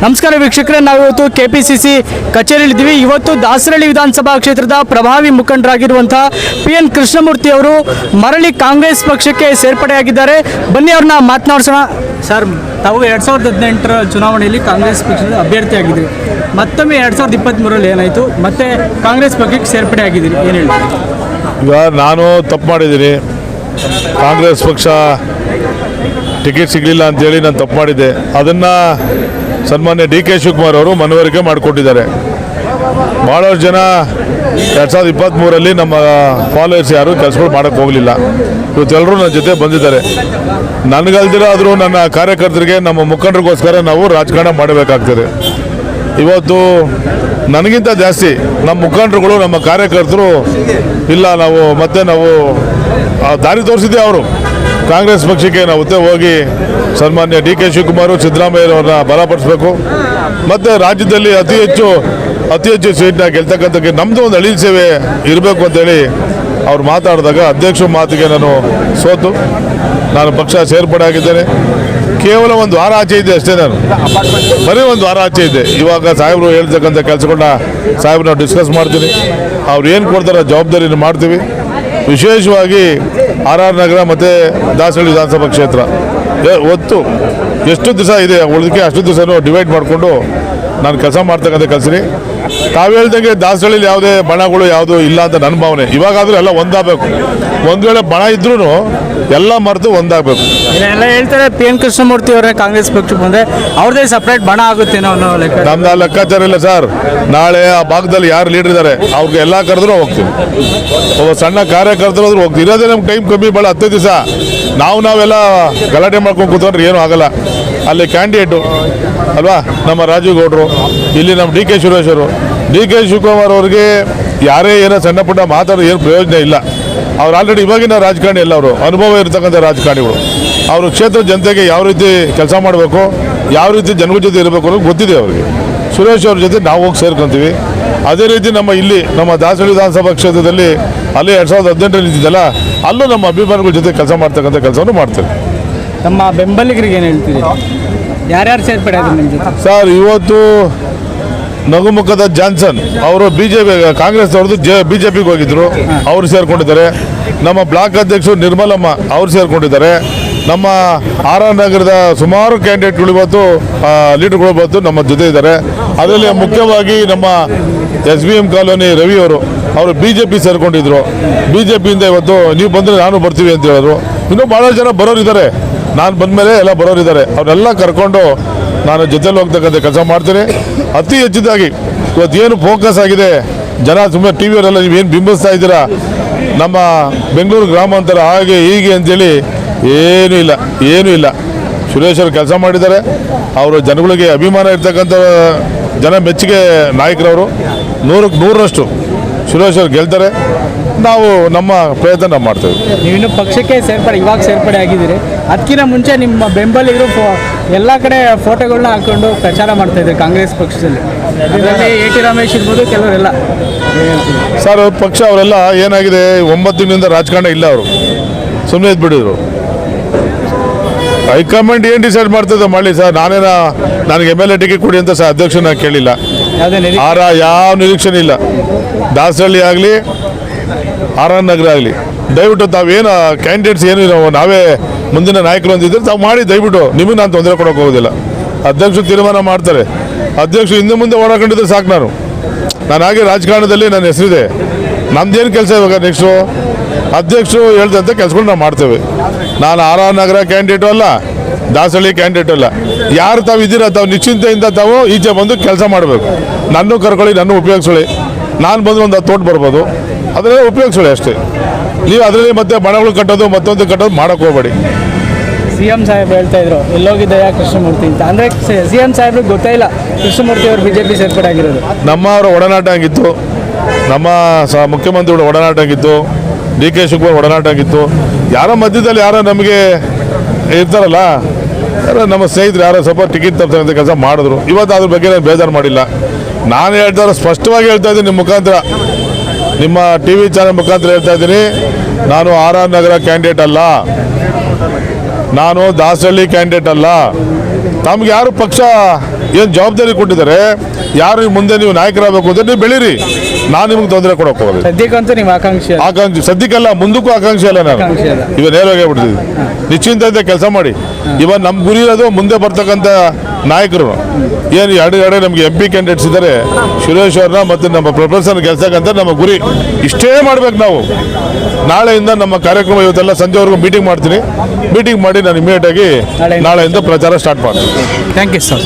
ನಮಸ್ಕಾರ ವೀಕ್ಷಕರೇ, ನಾವಿವತ್ತು ಕೆಪಿಸಿಸಿ ಕಚೇರಿಯಲ್ಲಿದ್ದೀವಿ. ಇವತ್ತು ದಾಸರಳ್ಳಿ ವಿಧಾನಸಭಾ ಕ್ಷೇತ್ರದ ಪ್ರಭಾವಿ ಮುಖಂಡರಾಗಿರುವಂತಹ PN ಕೃಷ್ಣಮೂರ್ತಿ ಅವರು ಮರಳಿ ಕಾಂಗ್ರೆಸ್ ಪಕ್ಷಕ್ಕೆ ಸೇರ್ಪಡೆಯಾಗಿದ್ದಾರೆ. ಬನ್ನಿ ಅವ್ರನ್ನ ಮಾತನಾಡಿಸೋಣ. ಸರ್, ತಾವು 2018ರ ಚುನಾವಣೆಯಲ್ಲಿ ಕಾಂಗ್ರೆಸ್ ಪಕ್ಷದ ಅಭ್ಯರ್ಥಿಯಾಗಿದ್ದೀರಿ. ಮತ್ತೊಮ್ಮೆ 2023ರಲ್ಲಿ ಏನಾಯಿತು, ಮತ್ತೆ ಕಾಂಗ್ರೆಸ್ ಪಕ್ಷಕ್ಕೆ ಸೇರ್ಪಡೆ ಆಗಿದ್ದೀರಿ, ಏನು ಹೇಳಿ? ಈಗ ನಾನು ತಪ್ಪು ಮಾಡಿದ್ದೀನಿ. ಕಾಂಗ್ರೆಸ್ ಪಕ್ಷ ಟಿಕೆಟ್ ಸಿಗಲಿಲ್ಲ ಅಂತೇಳಿ ನಾನು ತಪ್ಪು ಮಾಡಿದ್ದೆ. ಅದನ್ನು ಸನ್ಮಾನ್ಯ DK ಶಿವಕುಮಾರ್ ಅವರು ಮನವರಿಕೆ ಮಾಡಿಕೊಟ್ಟಿದ್ದಾರೆ. ಭಾಳಷ್ಟು ಜನ 2023ರಲ್ಲಿ ನಮ್ಮ ಫಾಲೋವರ್ಸ್ ಯಾರು ಕೆಲಸಗಳು ಮಾಡೋಕ್ಕೆ ಹೋಗಲಿಲ್ಲ. ಇವತ್ತೆಲ್ಲರೂ ನನ್ನ ಜೊತೆ ಬಂದಿದ್ದಾರೆ. ನನಗಲ್ದಿರ ಆದರೂ ನನ್ನ ಕಾರ್ಯಕರ್ತರಿಗೆ, ನಮ್ಮ ಮುಖಂಡರಿಗೋಸ್ಕರ ನಾವು ರಾಜಕಾರಣ ಮಾಡಬೇಕಾಗ್ತದೆ. ಇವತ್ತು ನನಗಿಂತ ಜಾಸ್ತಿ ನಮ್ಮ ಮುಖಂಡರುಗಳು, ನಮ್ಮ ಕಾರ್ಯಕರ್ತರು ಇಲ್ಲ, ನಾವು ದಾರಿ ತೋರಿಸಿದ್ದೆ. ಅವರು ಕಾಂಗ್ರೆಸ್ ಪಕ್ಷಕ್ಕೆ ನಾವು ಹೋಗಿ ಸನ್ಮಾನ್ಯ DK ಶಿವಕುಮಾರ್, ಸಿದ್ದರಾಮಯ್ಯವ್ರನ್ನ ಬಲಪಡಿಸಬೇಕು, ಮತ್ತು ರಾಜ್ಯದಲ್ಲಿ ಅತಿ ಹೆಚ್ಚು ಸೀಟ್ನ ಗೆಲ್ತಕ್ಕಂಥಕ್ಕೆ ನಮ್ಮದು ಒಂದು ಅಳಿಲ್ ಸೇವೆ ಇರಬೇಕು ಅಂತೇಳಿ ಅವ್ರು ಮಾತಾಡಿದಾಗ ಅಧ್ಯಕ್ಷ ಮಾತಿಗೆ ನಾನು ಸೋತು ನಾನು ಪಕ್ಷ ಸೇರ್ಪಡೆ ಆಗಿದ್ದೇನೆ. ಕೇವಲ ಒಂದು ವಾರ ಆಚೆ ಇದೆ ಅಷ್ಟೇ, ನಾನು ಬರೀ ಒಂದು ವಾರ ಆಚೆ ಇದೆ. ಇವಾಗ ಸಾಹೇಬರು ಹೇಳ್ತಕ್ಕಂಥ ಕೆಲಸಗಳನ್ನ ಸಾಹೇಬ್ರು ನಾವು ಡಿಸ್ಕಸ್ ಮಾಡ್ತೀನಿ. ಅವ್ರು ಏನು ಕೊಡ್ತಾರೋ ಜವಾಬ್ದಾರಿನ ಮಾಡ್ತೀವಿ. ವಿಶೇಷವಾಗಿ RR ನಗರ ಮತ್ತು ದಾಸರಳ್ಳಿ ವಿಧಾನಸಭಾ ಕ್ಷೇತ್ರ ಒತ್ತು ಎಷ್ಟು ದಿವಸ ಇದೆ ಉಳಿದಕ್ಕೆ ಅಷ್ಟು ದಿವಸನೂ ಡಿವೈಡ್ ಮಾಡಿಕೊಂಡು ನಾನು ಕೆಲಸ ಮಾಡ್ತಕ್ಕಂಥ ಕೆಲಸನಿ. ತಾವು ಹೇಳ್ದಂಗೆ ದಾಸರಳ್ಳಿಲಿ ಯಾವುದೇ ಬಣಗಳು ಯಾವುದೂ ಇಲ್ಲ ಅಂತ ನನ್ನ ಭಾವನೆ. ಇವಾಗಾದರೂ ಎಲ್ಲ ಒಂದಾಗಬೇಕು. ಒಂದು ವೇಳೆ ಬಣ ಇದ್ರೂ ಎಲ್ಲ ಮರೆತು ಒಂದಾಗಬೇಕು. ಎಲ್ಲ ಹೇಳ್ತಾರೆ PN ಕೃಷ್ಣಮೂರ್ತಿ ಅವರೇ ಕಾಂಗ್ರೆಸ್ ಪಕ್ಷಕ್ಕೆ ಬಂದರೆ ಅವ್ರದ್ದೇ ಸಪ್ರೇಟ್ ಬಣ ಆಗುತ್ತೇನೋ ಅನ್ನೋ ಲೆಕ್ಕ. ನಮ್ದು ಆ ಲೆಕ್ಕಾಚಾರ ಇಲ್ಲ ಸರ್. ನಾಳೆ ಆ ಭಾಗದಲ್ಲಿ ಯಾರು ಲೀಡರ್ ಇದ್ದಾರೆ ಅವ್ರಿಗೆ ಎಲ್ಲ ಕರೆದ್ರೂ ಹೋಗ್ತೀವಿ. ಒಬ್ಬ ಸಣ್ಣ ಕಾರ್ಯಕರ್ತರು ಹೋದ್ರೂ ಹೋಗ್ತೀವಿ. ಇರೋದೇ ನಮ್ಗೆ ಟೈಮ್ ಕಮ್ಮಿ, ಭಾಳ 10 ದಿವಸ ನಾವೆಲ್ಲ ಗಲಾಟೆ ಮಾಡ್ಕೊಂಡು ಕೂತ್ಕೊಂಡ್ರೆ ಏನೂ ಆಗಲ್ಲ. ಅಲ್ಲಿ ಕ್ಯಾಂಡಿಡೇಟು ಅಲ್ವಾ, ನಮ್ಮ ರಾಜೀವ್ ಗೌಡರು, ಇಲ್ಲಿ ನಮ್ಮ DK ಸುರೇಶರು, DK ಶಿವಕುಮಾರ್ ಅವ್ರಿಗೆ ಯಾರೇ ಏನೋ ಸಣ್ಣ ಪುಟ್ಟ ಮಾತಾಡೋದು ಏನು ಪ್ರಯೋಜನ ಇಲ್ಲ. ಅವ್ರು ಆಲ್ರೆಡಿ ಇವಾಗಿನ ರಾಜಕಾರಣಿ ಎಲ್ಲ, ಅವರು ಅನುಭವ ಇರತಕ್ಕಂಥ ರಾಜಕಾರಣಿಗಳು. ಅವರು ಕ್ಷೇತ್ರ ಜನತೆಗೆ ಯಾವ ರೀತಿ ಕೆಲಸ ಮಾಡಬೇಕು, ಯಾವ ರೀತಿ ಜನಗಳ ಜೊತೆ ಇರಬೇಕು ಅನ್ನೋದು ಗೊತ್ತಿದೆ ಅವರಿಗೆ. ಸುರೇಶ್ ಅವ್ರ ಜೊತೆ ನಾವು ಹೋಗಿ ಸೇರ್ಕೊತೀವಿ. ಅದೇ ರೀತಿ ನಮ್ಮ ದಾಸರಳ್ಳಿ ವಿಧಾನಸಭಾ ಕ್ಷೇತ್ರದಲ್ಲಿ ಅಲ್ಲಿ 2018ರಲ್ಲಿ ಇದ್ದಿದ್ದಲ್ಲ, ಅಲ್ಲೂ ನಮ್ಮ ಅಭಿಮಾನಿಗಳ ಜೊತೆ ಕೆಲಸ ಮಾಡ್ತಕ್ಕಂಥ ಕೆಲಸವನ್ನು ಮಾಡ್ತೇವೆ. ತಮ್ಮ ಬೆಂಬಲಿಗರಿಗೆ ಏನು ಹೇಳ್ತೀರಿ? ಯಾರ್ಯಾರು ಸೇರ್ಪಡೆ ಆದ್ರು ನಿಮ್ಮ ಜೊತೆ? ಸರ್, ಇವತ್ತು ನಗುಮುಖದ ಜಾನ್ಸನ್ ಅವರು ಕಾಂಗ್ರೆಸ್ ಅವ್ರದ್ದು BJPಗೆ ಹೋಗಿದ್ರು, ಅವರು ಸೇರ್ಕೊಂಡಿದ್ದಾರೆ. ನಮ್ಮ ಬ್ಲಾಕ್ ಅಧ್ಯಕ್ಷರು ನಿರ್ಮಲಮ್ಮ ಅವರು ಸೇರ್ಕೊಂಡಿದ್ದಾರೆ. ನಮ್ಮ RR ನಗರದ ಸುಮಾರು ಕ್ಯಾಂಡಿಡೇಟ್ಗಳು ಇವತ್ತು ಲೀಡರ್ಗಳು ಬಂದು ನಮ್ಮ ಜೊತೆ ಇದ್ದಾರೆ. ಅದರಲ್ಲಿ ಮುಖ್ಯವಾಗಿ ನಮ್ಮ SBM ಕಾಲೋನಿ ರವಿ ಅವರು BJP ಸೇರ್ಕೊಂಡಿದ್ರು. BJPಯಿಂದ ಇವತ್ತು ನೀವು ಬಂದರೆ ನಾನು ಬರ್ತೀವಿ ಅಂತ ಹೇಳಿದ್ರು. ಇನ್ನೂ ಭಾಳ ಜನ ಬರೋರಿದ್ದಾರೆ. ನಾನು ಬಂದಮೇಲೆ ಎಲ್ಲ ಬರೋರಿದ್ದಾರೆ. ಅವರೆಲ್ಲ ಕರ್ಕೊಂಡು ನಾನು ಜೊತೆಲಿ ಹೋಗ್ತಕ್ಕಂಥ ಕೆಲಸ ಮಾಡ್ತೀನಿ. ಅತಿ ಹೆಚ್ಚಿದಾಗಿ ಇವತ್ತೇನು ಫೋಕಸ್ ಆಗಿದೆ, ಜನ ಸುಮ್ಮನೆ TVಯವರೆಲ್ಲ ನೀವೇನು ಬಿಂಬಿಸ್ತಾ ಇದ್ದೀರಾ, ನಮ್ಮ ಬೆಂಗಳೂರು ಗ್ರಾಮಾಂತರ ಹಾಗೆ ಹೀಗೆ ಅಂತೇಳಿ ಏನೂ ಇಲ್ಲ. ಸುರೇಶ್ ಅವರು ಕೆಲಸ ಮಾಡಿದ್ದಾರೆ. ಅವರು ಜನಗಳಿಗೆ ಅಭಿಮಾನ ಇರ್ತಕ್ಕಂಥ ಜನ ಮೆಚ್ಚುಗೆ ನಾಯಕರವರು. 100ಕ್ಕೆ 100ರಷ್ಟು ಸುರೇಶ್ ಅವರು ಗೆಲ್ತಾರೆ. ನಾವು ನಮ್ಮ ಪ್ರಯತ್ನ ನಾವು ಮಾಡ್ತೇವೆ. ನೀವಿನ್ನು ಪಕ್ಷಕ್ಕೆ ಇವಾಗ ಸೇರ್ಪಡೆ ಆಗಿದ್ದೀರಿ. ಅದಕ್ಕಿಂತ ಮುಂಚೆ ನಿಮ್ಮ ಬೆಂಬಲಿಗರು ಎಲ್ಲ ಕಡೆ ಫೋಟೋಗಳನ್ನ ಹಾಕೊಂಡು ಪ್ರಚಾರ ಮಾಡ್ತಾ ಇದ್ದಾರೆ ಕಾಂಗ್ರೆಸ್ ಪಕ್ಷದಲ್ಲಿ. ಅದರಲ್ಲಿ AT ರಮೇಶ್ ಇರ್ಬೋದು, ಕೆಲವರೆಲ್ಲ. ಸರ್, ಪಕ್ಷ ಅವರೆಲ್ಲ ಏನಾಗಿದೆ, 9 ದಿನದಿಂದ ರಾಜಕಾರಣ ಇಲ್ಲ. ಅವರು ಸುಮ್ಮನೆ ಇದ್ಬಿಟ್ಟಿದ್ರು. ಹೈಕಮಾಂಡ್ ಏನು ಡಿಸೈಡ್ ಮಾಡ್ತದೆ ಮಾಡಲಿ ಸರ್. ನನಗೆ MLA ಟಿಕೆಟ್ ಕೊಡಿ ಅಂತ ಸರ್ ಅಧ್ಯಕ್ಷನ ಕೇಳಿಲ್ಲ. ಯಾವ ನಿರೀಕ್ಷಣೆ ಇಲ್ಲ. ದಾಸರಳ್ಳಿ ಆಗಲಿ, RR ನಗರ ಆಗಲಿ, ದಯವಿಟ್ಟು ತಾವೇನು ಕ್ಯಾಂಡಿಡೇಟ್ಸ್ ಏನು ನಾವೇ ಮುಂದಿನ ನಾಯಕರು ಅಂತಿದ್ರೆ ತಾವು ಮಾಡಿ, ದಯವಿಟ್ಟು ನಿಮಗೆ ನಾನು ತೊಂದರೆ ಕೊಡೋಕೆ ಹೋಗೋದಿಲ್ಲ. ಅಧ್ಯಕ್ಷರು ತೀರ್ಮಾನ ಮಾಡ್ತಾರೆ. ಅಧ್ಯಕ್ಷರು ಹಿಂದೆ ಮುಂದೆ ಓಡಾಕೊಂಡಿದ್ರೆ ಸಾಕು. ನಾನು ಹಾಗೆ ರಾಜಕಾರಣದಲ್ಲಿ ನನ್ನ ಹೆಸರಿದೆ. ನಮ್ದೇನು ಕೆಲಸ ಇವಾಗ ನೆಕ್ಸ್ಟು ಅಧ್ಯಕ್ಷರು ಹೇಳ್ದಂಥ ಕೆಲಸಗಳು ನಾವು ಮಾಡ್ತೇವೆ. ನಾನು RR ನಗರ ಕ್ಯಾಂಡಿಡೇಟು ಅಲ್ಲ, ದಾಸರಳ್ಳಿ ಕ್ಯಾಂಡಿಡೇಟ್ ಅಲ್ಲ. ಯಾರು ತಾವು ಇದ್ದೀರಾ, ತಾವು ನಿಶ್ಚಿಂತೆಯಿಂದ ತಾವು ಈಚೆ ಬಂದು ಕೆಲಸ ಮಾಡಬೇಕು. ನನ್ನೂ ಕರ್ಕೊಳ್ಳಿ, ನನ್ನೂ ಉಪಯೋಗಿಸೋಳಿ. ನಾನು ಬಂದು ಒಂದು 10 ಓಟ್ ಬರ್ಬೋದು, ಅದರಲ್ಲೇ ಉಪಯೋಗಿಸೋಳಿ ಅಷ್ಟೇ. ನೀವು ಅದರಲ್ಲಿ ಮತ್ತೆ ಬಣಗಳು ಕಟ್ಟೋದು ಮತ್ತೊಂದು ಕಟ್ಟೋದು ಮಾಡೋಕ್ಕೆ ಹೋಗಬೇಡಿ. CM ಸಾಹೇಬ್ ಹೇಳ್ತಾ ಇದ್ರು ಎಲ್ಲೋಗಿದ್ದೆಯಾ ಕೃಷ್ಣಮೂರ್ತಿ ಅಂತ. ಅಂದರೆ CM ಸಾಹೇಬ್ರಿಗೆ ಗೊತ್ತೇ ಇಲ್ಲ ಕೃಷ್ಣಮೂರ್ತಿ ಅವರು BJP ಸೇರ್ಪಡೆ ಆಗಿರೋದು. ನಮ್ಮವರ ಒಡನಾಟ ಆಗಿತ್ತು, ನಮ್ಮ ಮುಖ್ಯಮಂತ್ರಿಗಳ ಒಡನಾಟ ಆಗಿತ್ತು, DK ಶಿವಕುಮಾರ್ ಒಡನಾಟ ಆಗಿತ್ತು. ಯಾರೋ ಮಧ್ಯದಲ್ಲಿ ಯಾರೋ ನಮಗೆ ಇರ್ತಾರಲ್ಲ, ಯಾರೋ ನಮ್ಮ ಸ್ನೇಹಿತರು ಯಾರೋ ಸ್ವಲ್ಪ ಟಿಕೆಟ್ ತಪ್ಪಂಥ ಕೆಲಸ ಮಾಡಿದ್ರು. ಇವತ್ತು ಅದ್ರ ಬಗ್ಗೆ ನಾನು ಬೇಜಾರು ಮಾಡಿಲ್ಲ. ನಾನು ಸ್ಪಷ್ಟವಾಗಿ ಹೇಳ್ತಾ ಇದ್ದೀನಿ, ನಿಮ್ಮ ಮುಖಾಂತರ, ನಿಮ್ಮ TV ಚಾನಲ್ ಮುಖಾಂತರ ಹೇಳ್ತಾ ಇದ್ದೀನಿ, ನಾನು RR ನಗರ ಕ್ಯಾಂಡಿಡೇಟ್ ಅಲ್ಲ, ನಾನು ದಾಸರಳ್ಳಿ ಕ್ಯಾಂಡಿಡೇಟ್ ಅಲ್ಲ. ತಮ್ಗೆ ಯಾರು ಪಕ್ಷ ಏನು ಜವಾಬ್ದಾರಿ ಕೊಟ್ಟಿದ್ದಾರೆ, ಯಾರು ಮುಂದೆ ನೀವು ನಾಯಕರಾಗಬೇಕು ಅಂದ್ರೆ ನೀವು ಬೆಳೀರಿ, ನಾನು ನಿಮ್ಗೆ ತೊಂದರೆ ಕೊಡೋಕೆ ಹೋಗೋದು. ಸದ್ಯಕ್ಕಂತೂ ನಿಮ್ಮ ಆಕಾಂಕ್ಷೆ ಆಕಾಂಕ್ಷೆ ಸದ್ಯಕ್ಕಲ್ಲ, ಮುಂದಕ್ಕೂ ಆಕಾಂಕ್ಷೆ ಅಲ್ಲ. ನಾನು ಆಕಾಂಕ್ಷೆ ಅಲ್ಲ. ಇವಾಗ ನೇರವಾಗಿ ಹೇಳ್ಬಿಡ್ತಿದ್ವಿ, ನಿಶ್ಚಿಂತೆಯಿಂದ ಕೆಲಸ ಮಾಡಿ. ಇವಾಗ ನಮ್ಮ ಗುರಿ ಇರೋದು ಮುಂದೆ ಬರ್ತಕ್ಕಂಥ ನಾಯಕರು. ಏನು ಎರಡು ನಮಗೆ MP ಕ್ಯಾಂಡಿಡೇಟ್ಸ್ ಇದ್ದಾರೆ, ಸುರೇಶ್ ಅವ್ರನ್ನ ಮತ್ತು ನಮ್ಮ ಪ್ರೊಫೆಸರ್ ಗೆಲ್ಸಕ್ಕಂತ ನಮ್ಮ ಗುರಿ. ಇಷ್ಟೇ ಮಾಡ್ಬೇಕು ನಾವು. ನಾಳೆಯಿಂದ ನಮ್ಮ ಕಾರ್ಯಕ್ರಮ ಇವತ್ತೆಲ್ಲ ಸಂಜೆವರೆಗೂ ಮೀಟಿಂಗ್ ಮಾಡ್ತೀನಿ. ಮೀಟಿಂಗ್ ಮಾಡಿ ನಾನು ಇಮಿಡಿಯೇಟ್ ಆಗಿ ನಾಳೆಯಿಂದ ಪ್ರಚಾರ ಸ್ಟಾರ್ಟ್ ಮಾಡ್ತೀನಿ. Thank you sir.